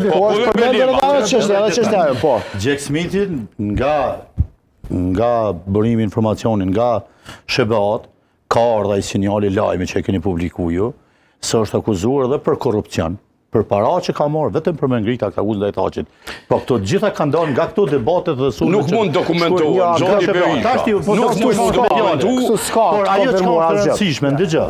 Po, është përmendën edhe çështja ajo, po. Jack Smithin nga bërimi informacionin nga SBA-t ka ardha i sinjali lajmi që e keni publiku ju, se është akuzuar edhe për korrupsion, për para që ka marrë vetëm për me ngrit akuzën e Taqit. Po këto gjitha kanë dalë nga këto debatet dhe sulme. Nuk mund dokumentohet, zoti Berisha. Nuk mund dokumentohet. Por ajo që ka rëndësishme, ndëgjë.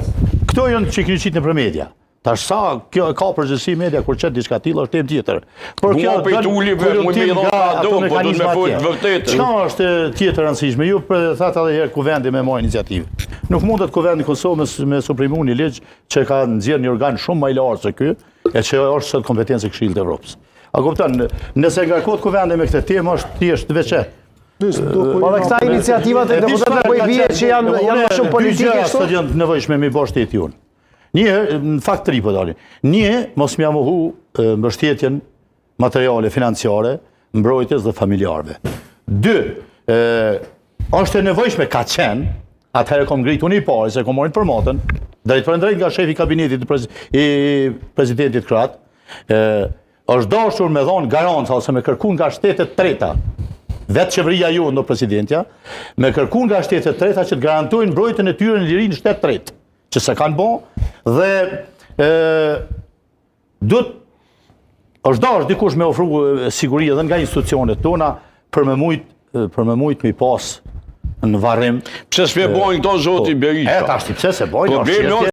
Këto janë që keni qitë në media. Tash sa kjo ka përgjithësi media kur çet diçka tillë është temë tjetër. Por kjo pe tulive më me do po do me fol vërtet. Çka është tjetër rëndësishme? Ju thatë edhe herë kuvendi me marrë iniciativë. Nuk mundet kuvendi Kosovë me suprimu një ligj që ka nxjerrë një organ shumë më i lartë se ky, e që është sot kompetencë e Këshillit të Evropës. A kupton, nëse ngarkohet kuvendi me këtë temë është thjesht veçet. Po dhe këta iniciativat e deputetëve po i bie që janë më shumë politike kështu. Dy janë të nevojshme me bosh shteti unë. Një, në fakt tri po dalin. Një, mos m'ja mohu mbështetjen materiale financiare, mbrojtjes dhe familjarëve. Dy, është e nevojshme ka qenë, atëherë kom ngritë unë i pari, se kom marrë informatën, drejt për drejt nga shefi kabinetit i presidentit Krat, është dashur me dhonë garanca ose me kërkun nga shtetet treta, vetë qeveria ju ndo presidentja, me kërkun nga shtetet treta që të garantojnë mbrojtjen e tyre në lirin shtet tret, që se kanë bo, dhe është dash dikush me ofru siguri edhe nga institucionet tona për me mujt me pas në varrim. Pse s'pe bojnë këto zoti Berisha? Tash pse se bojnë?